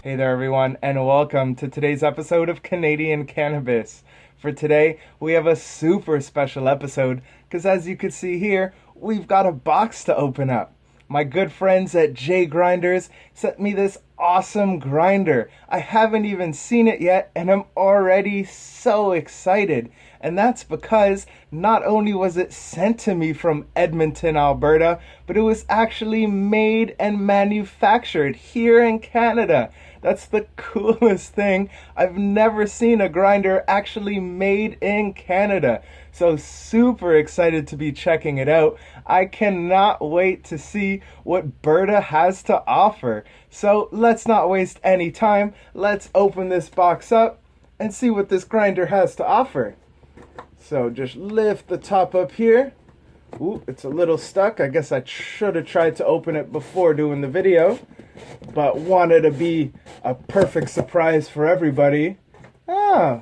Hey there, everyone, and welcome to today's episode of Canadian Cannabis. For today, we have a super special episode because, as you can see here, we've got a box to open up. My good friends at J Grinders sent me this awesome grinder. I haven't even seen it yet, and I'm already so excited. And that's because not only was it sent to me from Edmonton, Alberta, but it was actually made and manufactured here in Canada. That's the coolest thing. I've never seen a grinder actually made in Canada. So super excited to be checking it out. I cannot wait to see what Berta has to offer. So let's not waste any time. Let's open this box up and see what this grinder has to offer. So just lift the top up here. Ooh, it's a little stuck. I guess I should have tried to open it before doing the video, but wanted to be a perfect surprise for everybody. Ah,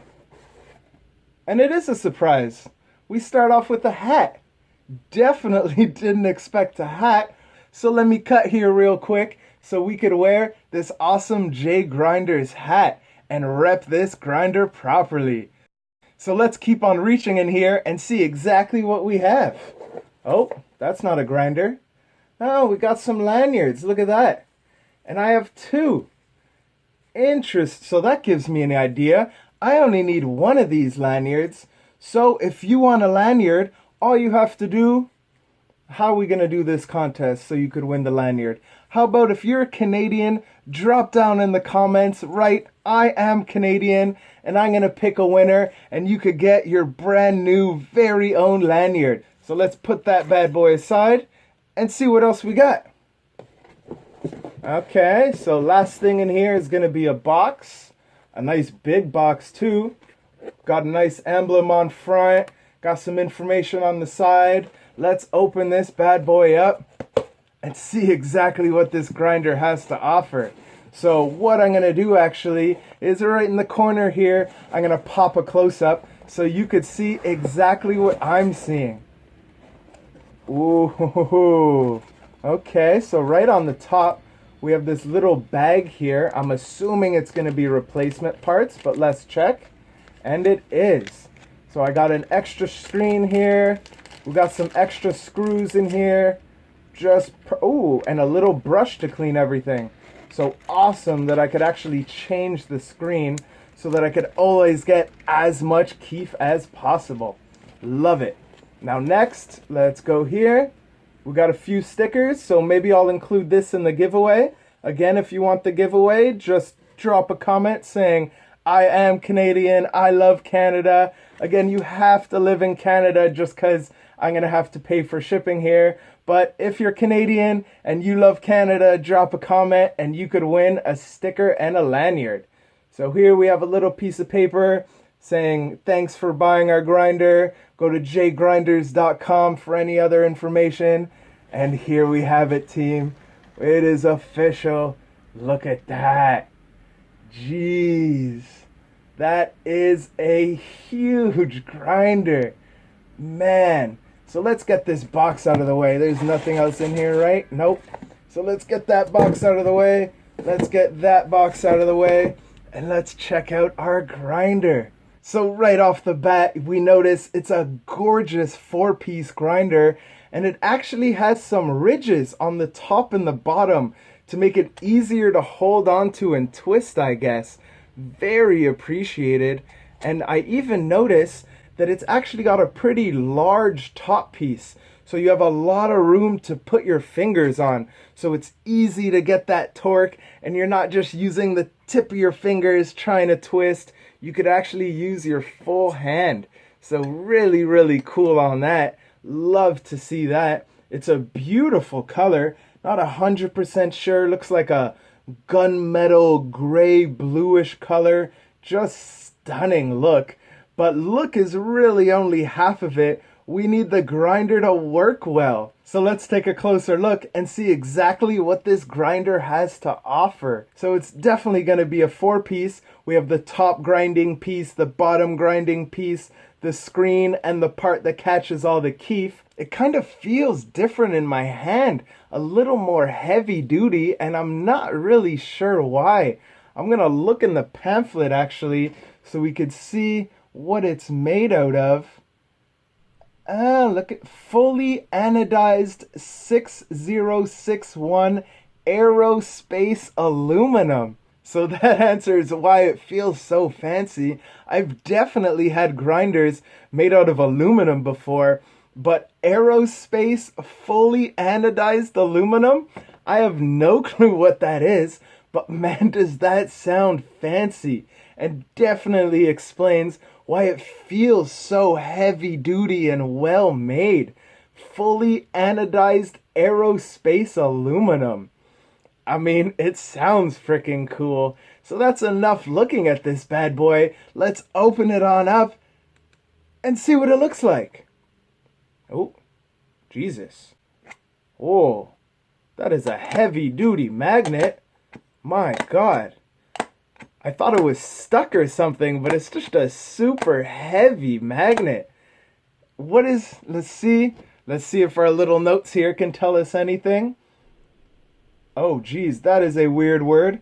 and it is a surprise. We start off with a hat. Definitely didn't expect a hat. So let me cut here real quick so we could wear this awesome J Grinders hat and rep this grinder properly. So let's keep on reaching in here and see exactly what we have. Oh, that's not a grinder. Oh, we got some lanyards. Look at that. And I have two. So that gives me an idea. I only need one of these lanyards. So if you want a lanyard, all you have to do, how are we going to do this contest so you could win the lanyard? How about if you're a Canadian, drop down in the comments, write, I am Canadian, and I'm going to pick a winner, and you could get your brand new, very own lanyard. So let's put that bad boy aside and see what else we got. Okay, so last thing in here is going to be a box. A nice big box too. Got a nice emblem on front. Got some information on the side. Let's open this bad boy up and see exactly what this grinder has to offer. So what I'm going to do actually is right in the corner here, I'm going to pop a close-up so you could see exactly what I'm seeing. Ooh, okay, so right on the top, we have this little bag here. I'm assuming it's going to be replacement parts, but let's check. And it is. So I got an extra screen here. We got some extra screws in here. And a little brush to clean everything. So awesome that I could actually change the screen so that I could always get as much keef as possible. Love it. Now next, let's go here. We got a few stickers, so maybe I'll include this in the giveaway. Again, if you want the giveaway, just drop a comment saying, I am Canadian, I love Canada. Again, you have to live in Canada just because I'm going to have to pay for shipping here. But if you're Canadian and you love Canada, drop a comment and you could win a sticker and a lanyard. So here we have a little piece of paper saying, thanks for buying our grinder. Go to jgrinders.com for any other information. And here we have it, team. It is official. Look at that. Jeez. That is a huge grinder. Man. So let's get this box out of the way. There's nothing else in here, right? Nope. So let's get that box out of the way. Let's get that box out of the way. And let's check out our grinder. So right off the bat, we notice it's a gorgeous 4-piece grinder, and it actually has some ridges on the top and the bottom to make it easier to hold on to and twist, I guess. Very appreciated. And I even notice that it's actually got a pretty large top piece. So you have a lot of room to put your fingers on. So it's easy to get that torque, and you're not just using the tip of your fingers trying to twist. You could actually use your full hand. So really, really cool on that. Love to see that. It's a beautiful color. Not 100% sure. Looks like a gunmetal gray bluish color. Just stunning look. But look is really only half of it. We need the grinder to work well. So let's take a closer look and see exactly what this grinder has to offer. So it's definitely going to be a 4-piece. We have the top grinding piece, the bottom grinding piece, the screen, and the part that catches all the keef. It kind of feels different in my hand, a little more heavy duty, and I'm not really sure why. I'm gonna look in the pamphlet actually so we could see what it's made out of. Look at fully anodized 6061 aerospace aluminum. So that answers why it feels so fancy. I've definitely had grinders made out of aluminum before, but aerospace fully anodized aluminum? I have no clue what that is, but man, does that sound fancy, and definitely explains why it feels so heavy duty and well made. Fully anodized aerospace aluminum. I mean, it sounds freaking cool. So that's enough looking at this bad boy. Let's open it on up and see what it looks like. Oh, Jesus. Oh, that is a heavy duty magnet. My God. I thought it was stuck or something, but it's just a super heavy magnet. Let's see. Let's see if our little notes here can tell us anything. Oh, geez, that is a weird word.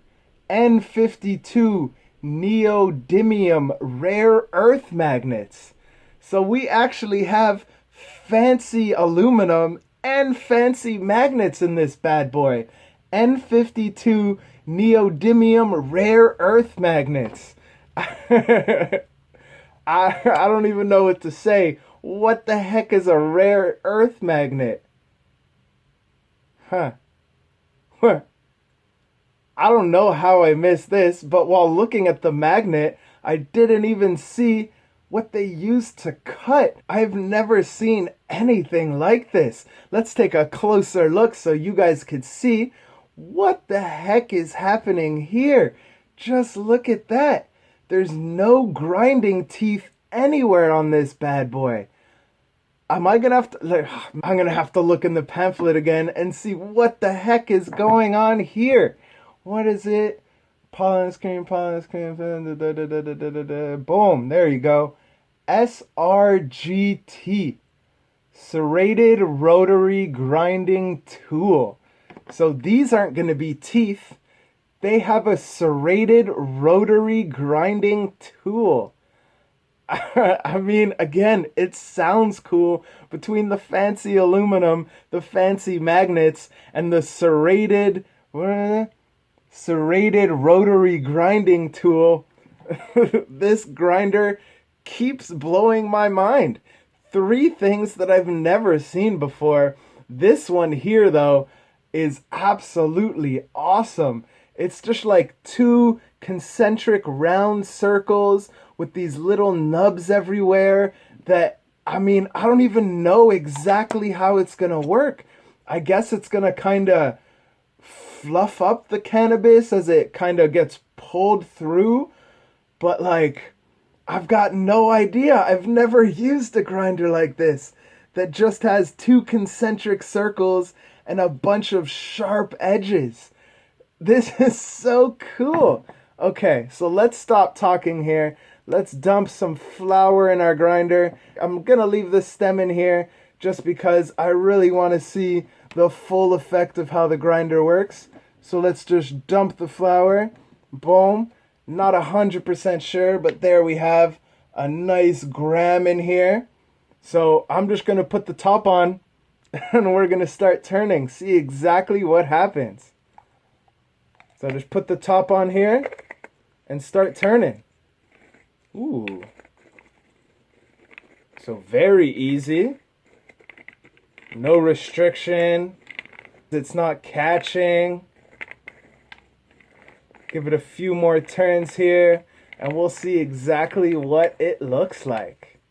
N52 neodymium rare earth magnets. So we actually have fancy aluminum and fancy magnets in this bad boy. N52 neodymium rare earth magnets. I don't even know what to say. What the heck is a rare earth magnet? Huh. I don't know how I missed this, but while looking at the magnet, I didn't even see what they used to cut. I've never seen anything like this. Let's take a closer look so you guys could see what the heck is happening here. Just look at that. There's no grinding teeth anywhere on this bad boy. I'm gonna have to look in the pamphlet again and see what the heck is going on here. What is it? Pollen screen. Boom, there you go. SRGT. Serrated Rotary Grinding Tool. So these aren't going to be teeth. They have a serrated rotary grinding tool. I mean, again, it sounds cool between the fancy aluminum, the fancy magnets, and the serrated rotary grinding tool. This grinder keeps blowing my mind. 3 things that I've never seen before. This one here, though, is absolutely awesome. It's just like 2 concentric round circles with these little nubs everywhere that, I mean, I don't even know exactly how it's going to work. I guess it's going to kind of fluff up the cannabis as it kind of gets pulled through. But like, I've got no idea. I've never used a grinder like this that just has 2 concentric circles and a bunch of sharp edges. This is so cool. Okay, so let's stop talking here. Let's dump some flour in our grinder. I'm going to leave the stem in here just because I really want to see the full effect of how the grinder works. So let's just dump the flour. Boom. Not 100% sure, but there we have a nice gram in here. So I'm just going to put the top on and we're going to start turning. See exactly what happens. So just put the top on here and start turning. Ooh. So very easy. No restriction. It's not catching. Give it a few more turns here and we'll see exactly what it looks like.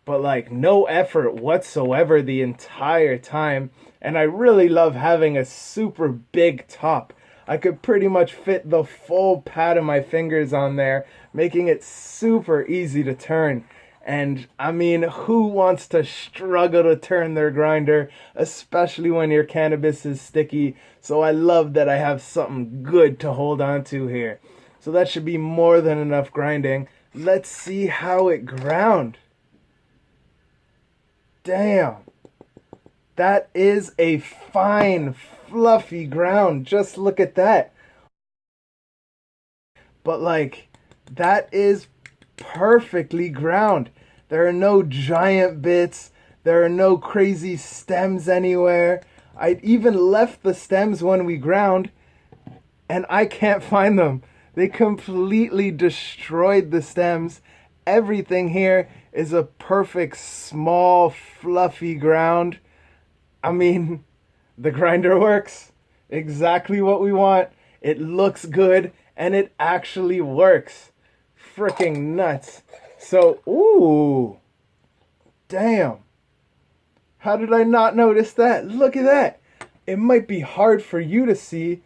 But like no effort whatsoever the entire time. And I really love having a super big top. I could pretty much fit the full pad of my fingers on there, making it super easy to turn. And I mean, who wants to struggle to turn their grinder, especially when your cannabis is sticky? So I love that I have something good to hold on to here. So that should be more than enough grinding. Let's see how it ground. Damn. That is a fine, fluffy ground. Just look at that. but like, that is perfectly ground. There are no giant bits. There are no crazy stems anywhere. I even left the stems when we ground, and I can't find them. They completely destroyed the stems. Everything here is a perfect, small, fluffy ground. I mean, the grinder works. Exactly what we want. It looks good, and it actually works. Freaking nuts. So, ooh, damn. How did I not notice that? Look at that. It might be hard for you to see,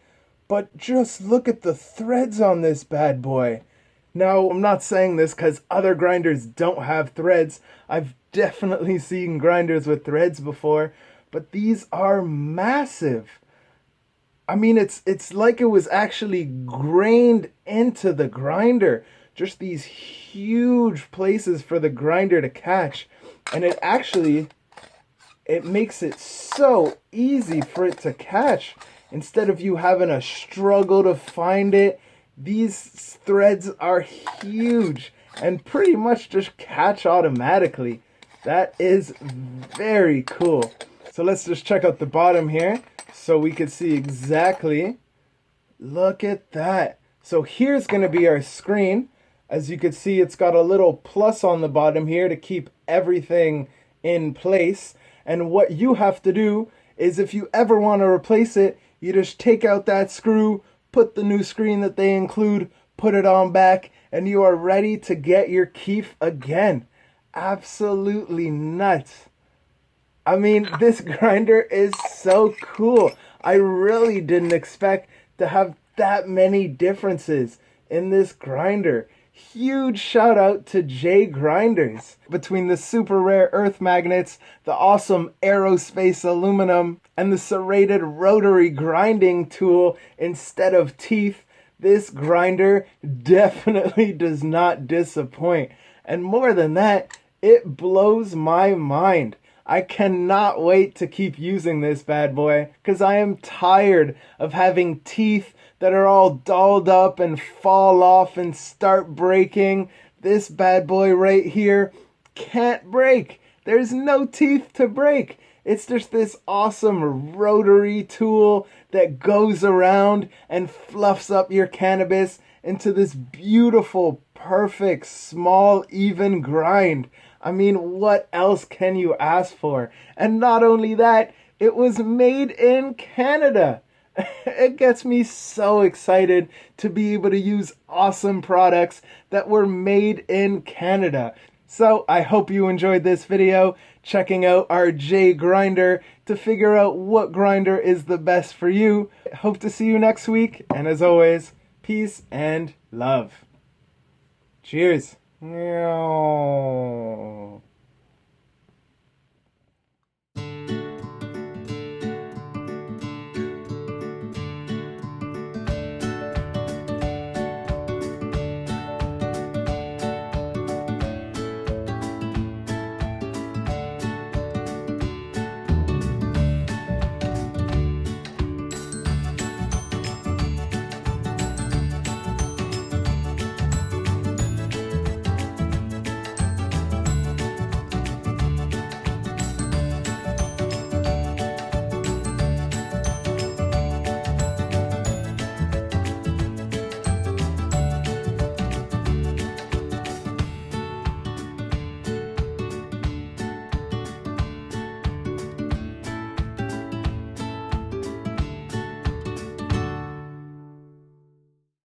but just look at the threads on this bad boy. Now, I'm not saying this because other grinders don't have threads. I've definitely seen grinders with threads before, but these are massive. I mean, it's like it was actually grained into the grinder. Just these huge places for the grinder to catch. And it makes it so easy for it to catch. Instead of you having a struggle to find it, these threads are huge and pretty much just catch automatically. That is very cool. So let's just check out the bottom here so we can see exactly. Look at that. So here's going to be our screen. As you can see, it's got a little plus on the bottom here to keep everything in place. And what you have to do is, if you ever want to replace it, you just take out that screw, put the new screen that they include, put it on back, and you are ready to get your Keef again. Absolutely nuts. I mean, this grinder is so cool. I really didn't expect to have that many differences in this grinder. Huge shout out to J Grinders. Between the super rare earth magnets, the awesome aerospace aluminum, and the serrated rotary grinding tool instead of teeth, this grinder definitely does not disappoint. And more than that, it blows my mind. I cannot wait to keep using this bad boy because I am tired of having teeth that are all dolled up and fall off and start breaking. This bad boy right here can't break. There's no teeth to break. It's just this awesome rotary tool that goes around and fluffs up your cannabis into this beautiful, perfect, small, even grind. I mean, what else can you ask for? And not only that, it was made in Canada. It gets me so excited to be able to use awesome products that were made in Canada. So I hope you enjoyed this video, checking out our J grinder to figure out what grinder is the best for you. Hope to see you next week. And as always, peace and love. Cheers. Meow.